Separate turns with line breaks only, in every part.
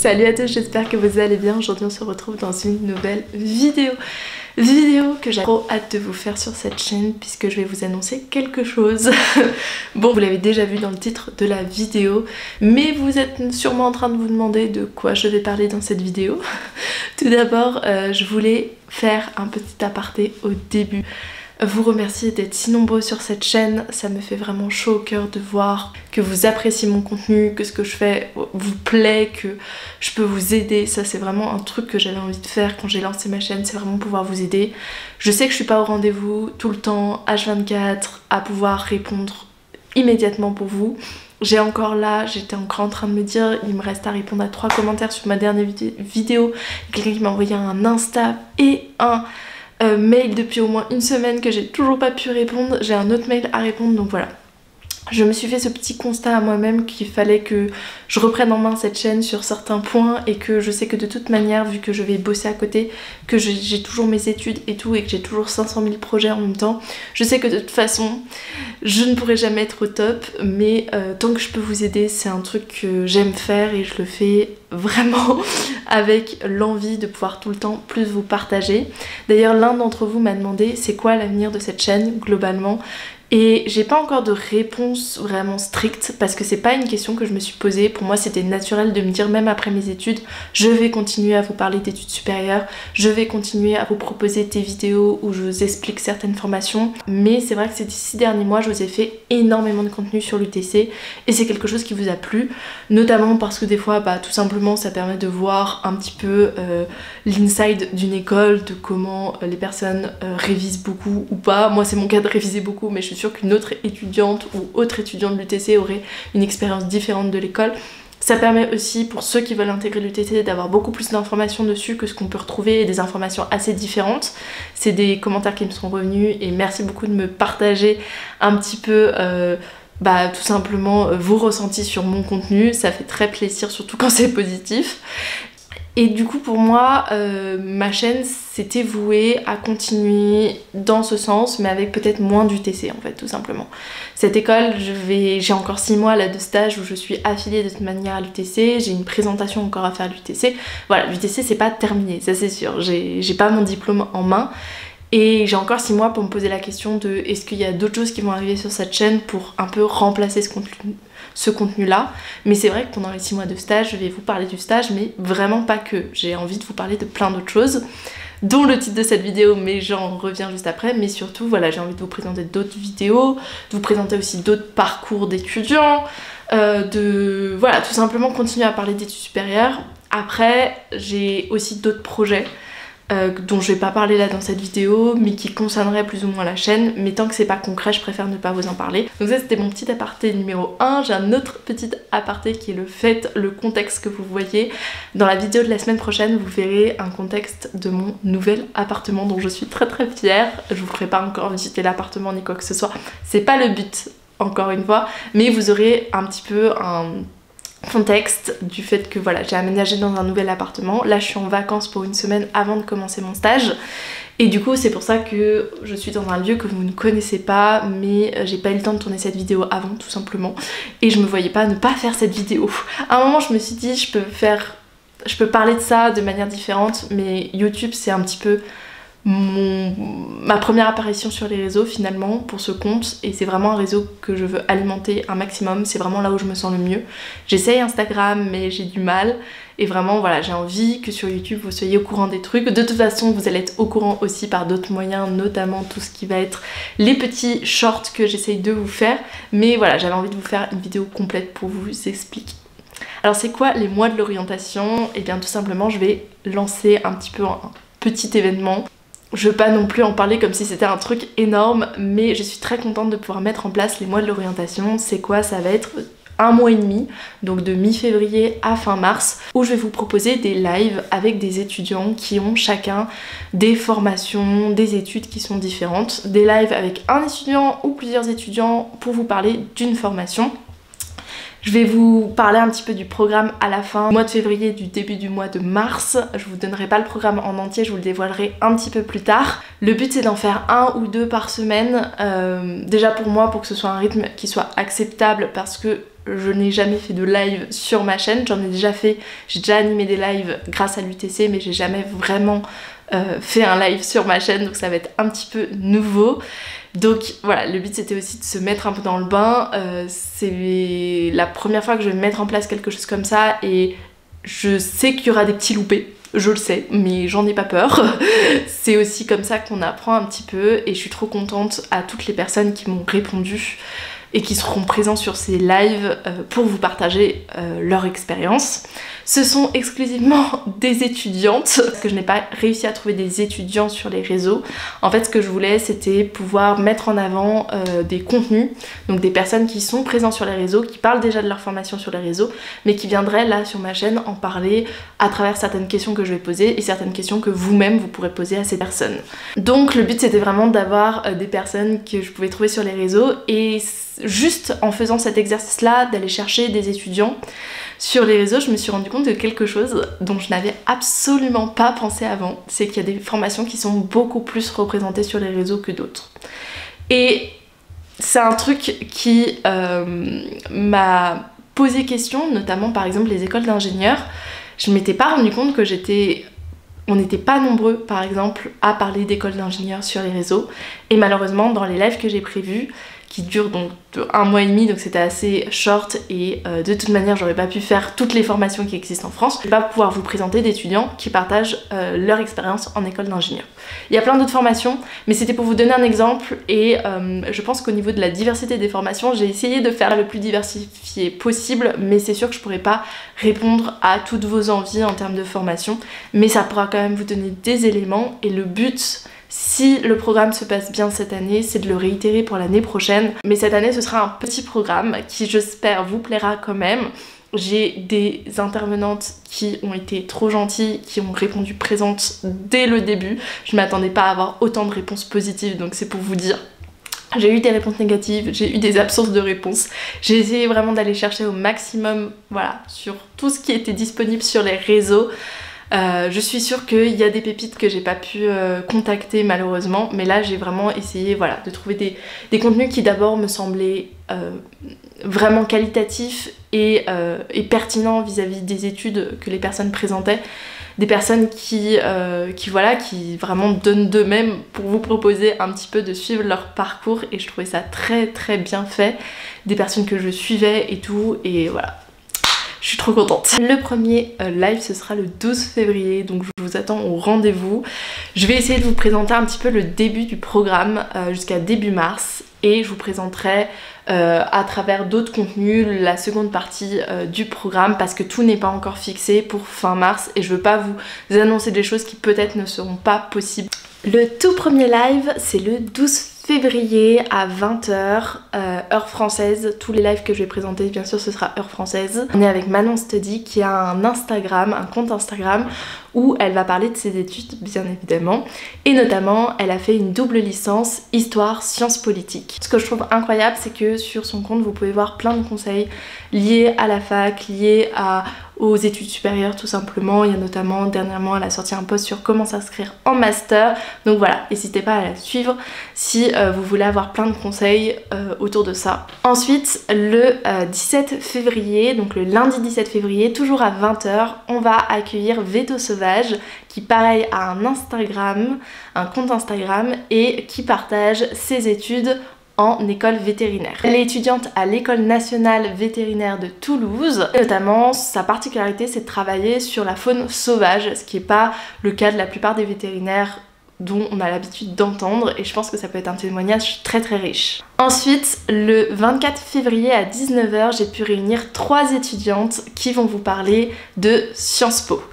Salut à tous, j'espère que vous allez bien. Aujourd'hui on se retrouve dans une nouvelle vidéo que j'ai trop hâte de vous faire sur cette chaîne puisque je vais vous annoncer quelque chose. Bon, vous l'avez déjà vu dans le titre de la vidéo, mais vous êtes sûrement en train de vous demander de quoi je vais parler dans cette vidéo. Tout d'abord, je voulais faire un petit aparté au début. Vous remercier d'être si nombreux sur cette chaîne, ça me fait vraiment chaud au cœur de voir que vous appréciez mon contenu, que ce que je fais vous plaît, que je peux vous aider. Ça c'est vraiment un truc que j'avais envie de faire quand j'ai lancé ma chaîne, c'est vraiment pouvoir vous aider. Je sais que je suis pas au rendez-vous tout le temps, H24, à pouvoir répondre immédiatement pour vous. J'étais encore en train de me dire, il me reste à répondre à 3 commentaires sur ma dernière vidéo. Quelqu'un qui m'a envoyé un Insta et un mail depuis au moins une semaine que j'ai toujours pas pu répondre. J'ai un autre mail à répondre, donc voilà. Je me suis fait ce petit constat à moi-même qu'il fallait que je reprenne en main cette chaîne sur certains points et que je sais que de toute manière, vu que je vais bosser à côté, que j'ai toujours mes études et tout et que j'ai toujours 500 000 projets en même temps, je sais que de toute façon, je ne pourrai jamais être au top, mais tant que je peux vous aider, c'est un truc que j'aime faire et je le fais vraiment avec l'envie de pouvoir tout le temps plus vous partager. D'ailleurs, l'un d'entre vous m'a demandé c'est quoi l'avenir de cette chaîne globalement. Et j'ai pas encore de réponse vraiment stricte parce que c'est pas une question que je me suis posée. Pour moi c'était naturel de me dire même après mes études, je vais continuer à vous parler d'études supérieures, je vais continuer à vous proposer des vidéos où je vous explique certaines formations. Mais c'est vrai que ces 6 derniers mois je vous ai fait énormément de contenu sur l'UTC et c'est quelque chose qui vous a plu, notamment parce que des fois tout simplement ça permet de voir un petit peu l'inside d'une école, de comment les personnes révisent beaucoup ou pas. Moi c'est mon cas de réviser beaucoup, mais je suis sûre qu'une autre étudiante ou autre étudiant de l'UTC aurait une expérience différente de l'école. Ça permet aussi pour ceux qui veulent intégrer l'UTC d'avoir beaucoup plus d'informations dessus que ce qu'on peut retrouver et des informations assez différentes. C'est des commentaires qui me sont revenus et merci beaucoup de me partager un petit peu tout simplement vos ressentis sur mon contenu. Ça fait très plaisir, surtout quand c'est positif. Et du coup pour moi, ma chaîne s'était vouée à continuer dans ce sens, mais avec peut-être moins d'UTC en fait, tout simplement. Cette école, j'ai encore 6 mois là de stage où je suis affiliée de toute manière à l'UTC, j'ai une présentation encore à faire à l'UTC. Voilà, l'UTC c'est pas terminé, ça c'est sûr, j'ai pas mon diplôme en main. Et j'ai encore 6 mois pour me poser la question de est-ce qu'il y a d'autres choses qui vont arriver sur cette chaîne pour un peu remplacer ce contenu là. Mais c'est vrai que pendant les 6 mois de stage, je vais vous parler du stage, mais vraiment pas que. J'ai envie de vous parler de plein d'autres choses, dont le titre de cette vidéo, mais j'en reviens juste après. Mais surtout, voilà, j'ai envie de vous présenter d'autres vidéos, de vous présenter aussi d'autres parcours d'étudiants, voilà, tout simplement continuer à parler d'études supérieures. Après, j'ai aussi d'autres projets dont je vais pas parler là dans cette vidéo, mais qui concerneraient plus ou moins la chaîne, mais tant que c'est pas concret, je préfère ne pas vous en parler. Donc ça c'était mon petit aparté numéro 1. J'ai un autre petit aparté qui est le contexte que vous voyez. Dans la vidéo de la semaine prochaine, vous verrez un contexte de mon nouvel appartement dont je suis très très fière. Je vous ferai pas encore visiter l'appartement ni quoi que ce soit, c'est pas le but encore une fois, mais vous aurez un petit peu un contexte du fait que voilà, j'ai aménagé dans un nouvel appartement. Là je suis en vacances pour une semaine avant de commencer mon stage et du coup c'est pour ça que je suis dans un lieu que vous ne connaissez pas, mais j'ai pas eu le temps de tourner cette vidéo avant tout simplement et je me voyais pas ne pas faire cette vidéo. À un moment je me suis dit je peux parler de ça de manière différente, mais YouTube c'est un petit peu ma première apparition sur les réseaux finalement pour ce compte et c'est vraiment un réseau que je veux alimenter un maximum, c'est vraiment là où je me sens le mieux. J'essaye Instagram mais j'ai du mal et vraiment voilà, j'ai envie que sur YouTube vous soyez au courant des trucs. De toute façon vous allez être au courant aussi par d'autres moyens, notamment tout ce qui va être les petits shorts que j'essaye de vous faire, mais voilà, j'avais envie de vous faire une vidéo complète pour vous expliquer. Alors c'est quoi les mois de l'orientation? Et bien tout simplement je vais lancer un petit peu un petit événement. Je veux pas non plus en parler comme si c'était un truc énorme, mais je suis très contente de pouvoir mettre en place les mois de l'orientation. C'est quoi? Ça va être 1 mois et demi, donc de mi-février à fin mars, où je vais vous proposer des lives avec des étudiants qui ont chacun des formations, des études qui sont différentes. Des lives avec un étudiant ou plusieurs étudiants pour vous parler d'une formation. Je vais vous parler un petit peu du programme à la fin du mois de février, du début du mois de mars. Je vous donnerai pas le programme en entier, je vous le dévoilerai un petit peu plus tard. Le but c'est d'en faire 1 ou 2 par semaine, déjà pour moi, pour que ce soit un rythme qui soit acceptable, parce que je n'ai jamais fait de live sur ma chaîne, j'en ai déjà fait, j'ai déjà animé des lives grâce à l'UTC, mais j'ai jamais vraiment fait un live sur ma chaîne, donc ça va être un petit peu nouveau. Donc voilà, le but c'était aussi de se mettre un peu dans le bain, c'est la première fois que je vais mettre en place quelque chose comme ça et je sais qu'il y aura des petits loupés, je le sais, mais j'en ai pas peur. C'est aussi comme ça qu'on apprend un petit peu et je suis trop contente à toutes les personnes qui m'ont répondu et qui seront présents sur ces lives pour vous partager leur expérience. Ce sont exclusivement des étudiantes, parce que je n'ai pas réussi à trouver des étudiants sur les réseaux. En fait, ce que je voulais, c'était pouvoir mettre en avant des contenus, donc des personnes qui sont présentes sur les réseaux, qui parlent déjà de leur formation sur les réseaux, mais qui viendraient là sur ma chaîne en parler à travers certaines questions que je vais poser et certaines questions que vous-même vous pourrez poser à ces personnes. Donc le but c'était vraiment d'avoir des personnes que je pouvais trouver sur les réseaux et juste en faisant cet exercice là d'aller chercher des étudiants sur les réseaux, je me suis rendu compte de quelque chose dont je n'avais absolument pas pensé avant, c'est qu'il y a des formations qui sont beaucoup plus représentées sur les réseaux que d'autres. Et c'est un truc qui m'a posé question, notamment par exemple les écoles d'ingénieurs. Je m'étais pas rendu compte que on n'était pas nombreux par exemple à parler d'écoles d'ingénieurs sur les réseaux et malheureusement dans les lives que j'ai prévus qui durent donc de 1 mois et demi, donc c'était assez short et de toute manière j'aurais pas pu faire toutes les formations qui existent en France. Je vais pas pouvoir vous présenter d'étudiants qui partagent leur expérience en école d'ingénieur. Il y a plein d'autres formations, mais c'était pour vous donner un exemple et je pense qu'au niveau de la diversité des formations, j'ai essayé de faire le plus diversifié possible, mais c'est sûr que je pourrais pas répondre à toutes vos envies en termes de formation, mais ça pourra quand même vous donner des éléments et le but, si le programme se passe bien cette année, c'est de le réitérer pour l'année prochaine. Mais cette année, ce sera un petit programme qui, j'espère, vous plaira quand même. J'ai des intervenantes qui ont été trop gentilles, qui ont répondu présentes dès le début. Je m'attendais pas à avoir autant de réponses positives, donc c'est pour vous dire. J'ai eu des réponses négatives, j'ai eu des absences de réponses. J'ai essayé vraiment d'aller chercher au maximum, voilà, sur tout ce qui était disponible sur les réseaux. Je suis sûre qu'il y a des pépites que j'ai pas pu contacter malheureusement, mais là j'ai vraiment essayé voilà, de trouver des contenus qui d'abord me semblaient vraiment qualitatifs et pertinents vis-à-vis des études que les personnes présentaient, des personnes qui vraiment donnent d'eux-mêmes pour vous proposer un petit peu de suivre leur parcours et je trouvais ça très très bien fait, des personnes que je suivais et tout et voilà. Je suis trop contente. Le premier live ce sera le 12 février donc je vous attends au rendez-vous. Je vais essayer de vous présenter un petit peu le début du programme jusqu'à début mars et je vous présenterai à travers d'autres contenus la seconde partie du programme parce que tout n'est pas encore fixé pour fin mars et je veux pas vous annoncer des choses qui peut-être ne seront pas possibles. Le tout premier live c'est le 12 février à 20 h heure française. Tous les lives que je vais présenter bien sûr ce sera heure française. On est avec Manon Study qui a un compte Instagram où elle va parler de ses études bien évidemment et notamment elle a fait une double licence histoire sciences politiques. Ce que je trouve incroyable c'est que sur son compte vous pouvez voir plein de conseils liés à la fac, liés aux études supérieures tout simplement. Il y a notamment dernièrement elle a sorti un post sur comment s'inscrire en master donc voilà, n'hésitez pas à la suivre si vous voulez avoir plein de conseils autour de ça. Ensuite le 17 février, donc le lundi 17 février, toujours à 20 h, on va accueillir Veto Sauvage qui pareil a un compte Instagram et qui partage ses études en école vétérinaire. Elle est étudiante à l'école nationale vétérinaire de Toulouse. Et notamment, sa particularité c'est de travailler sur la faune sauvage, ce qui n'est pas le cas de la plupart des vétérinaires dont on a l'habitude d'entendre et je pense que ça peut être un témoignage très très riche. Ensuite, le 24 février à 19 h, j'ai pu réunir 3 étudiantes qui vont vous parler de Sciences Po.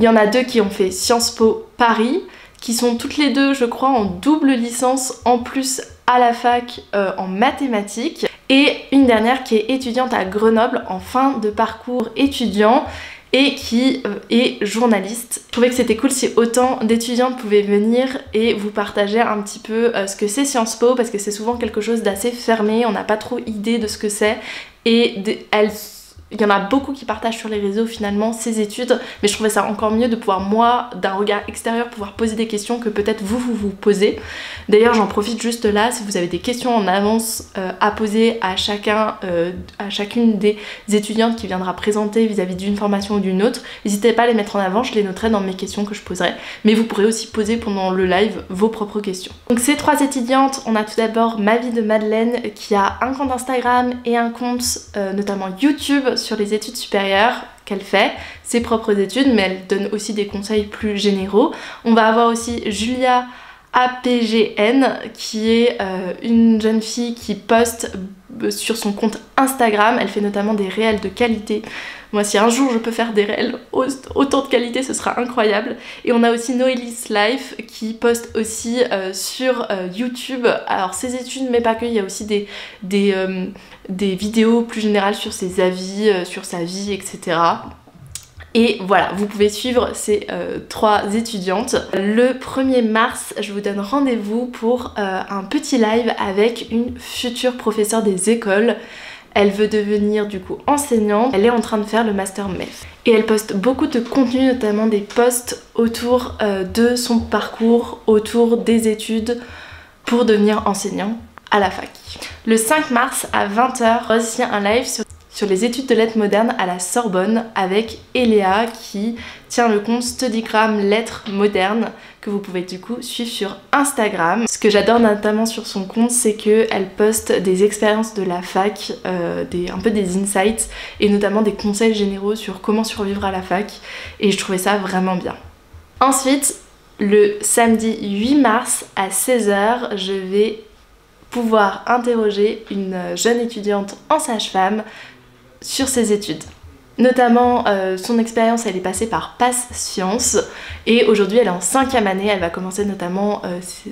Il y en a 2 qui ont fait Sciences Po Paris, qui sont toutes les 2 je crois en double licence en plus à la fac en mathématiques et une dernière qui est étudiante à Grenoble en fin de parcours étudiant et qui est journaliste. Je trouvais que c'était cool si autant d'étudiantes pouvaient venir et vous partager un petit peu ce que c'est Sciences Po parce que c'est souvent quelque chose d'assez fermé, on n'a pas trop idée de ce que c'est et il y en a beaucoup qui partagent sur les réseaux finalement ces études, mais je trouvais ça encore mieux de pouvoir moi, d'un regard extérieur, pouvoir poser des questions que peut-être vous posez. D'ailleurs j'en profite juste là, si vous avez des questions en avance à poser à chacune des étudiantes qui viendra présenter vis-à-vis d'une formation ou d'une autre, n'hésitez pas à les mettre en avant, je les noterai dans mes questions que je poserai, mais vous pourrez aussi poser pendant le live vos propres questions. Donc ces 3 étudiantes, on a tout d'abord Mavi de Madeleine qui a un compte Instagram et un compte notamment YouTube sur les études supérieures qu'elle fait, ses propres études, mais elle donne aussi des conseils plus généraux. On va avoir aussi Julia APGN qui est une jeune fille qui poste sur son compte Instagram, elle fait notamment des réels de qualité. Moi si un jour je peux faire des réels autant de qualité ce sera incroyable. Et on a aussi Noélis Life qui poste aussi sur YouTube, alors ses études mais pas que, il y a aussi des vidéos plus générales sur ses avis, sur sa vie, etc. Et voilà, vous pouvez suivre ces 3 étudiantes. Le 1er mars, je vous donne rendez-vous pour un petit live avec une future professeure des écoles. Elle veut devenir du coup enseignante, elle est en train de faire le master MEF. Et elle poste beaucoup de contenu, notamment des posts autour de son parcours, autour des études pour devenir enseignant à la fac. Le 5 mars à 20h, aussi un live sur les études de lettres modernes à la Sorbonne avec Eléa qui tient le compte Studygram Lettres Modernes que vous pouvez du coup suivre sur Instagram. Ce que j'adore notamment sur son compte, c'est qu'elle poste des expériences de la fac, un peu des insights et notamment des conseils généraux sur comment survivre à la fac et je trouvais ça vraiment bien. Ensuite, le samedi 8 mars à 16h, je vais pouvoir interroger une jeune étudiante en sage-femme sur ses études. Notamment son expérience, elle est passée par Pass Sciences et aujourd'hui elle est en 5e année, elle va commencer notamment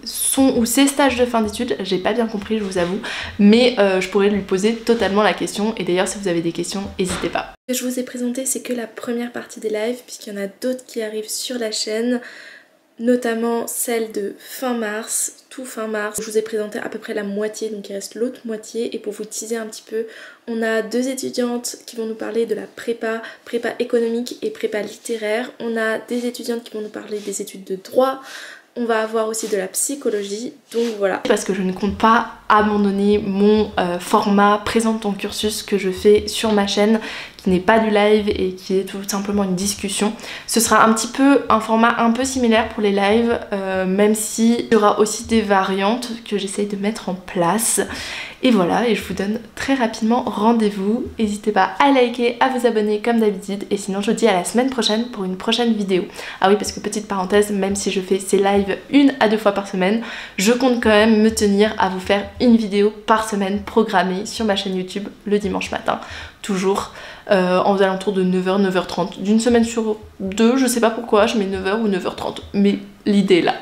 son ou ses stages de fin d'études, j'ai pas bien compris je vous avoue, mais je pourrais lui poser totalement la question et d'ailleurs si vous avez des questions, n'hésitez pas. Ce que je vous ai présenté c'est que la première partie des lives puisqu'il y en a d'autres qui arrivent sur la chaîne, notamment celle de fin mars, tout fin mars. Je vous ai présenté à peu près la moitié, donc il reste l'autre moitié. Et pour vous teaser un petit peu, on a 2 étudiantes qui vont nous parler de la prépa économique et prépa littéraire. On a des étudiantes qui vont nous parler des études de droit. On va avoir aussi de la psychologie, donc voilà. Parce que je ne compte pas abandonner mon format présente ton cursus que je fais sur ma chaîne, qui n'est pas du live et qui est tout simplement une discussion. Ce sera un petit peu un format un peu similaire pour les lives, même s'il y aura aussi des variantes que j'essaye de mettre en place. Et voilà, et je vous donne très rapidement rendez-vous. N'hésitez pas à liker, à vous abonner comme d'habitude. Et sinon, je vous dis à la semaine prochaine pour une prochaine vidéo. Ah oui, parce que petite parenthèse, même si je fais ces lives 1 à 2 fois par semaine, je compte quand même me tenir à vous faire une vidéo par semaine programmée sur ma chaîne YouTube le dimanche matin. Toujours aux alentours de 9h, 9h30. D'une semaine sur 2, je sais pas pourquoi, je mets 9h ou 9h30. Mais l'idée est là.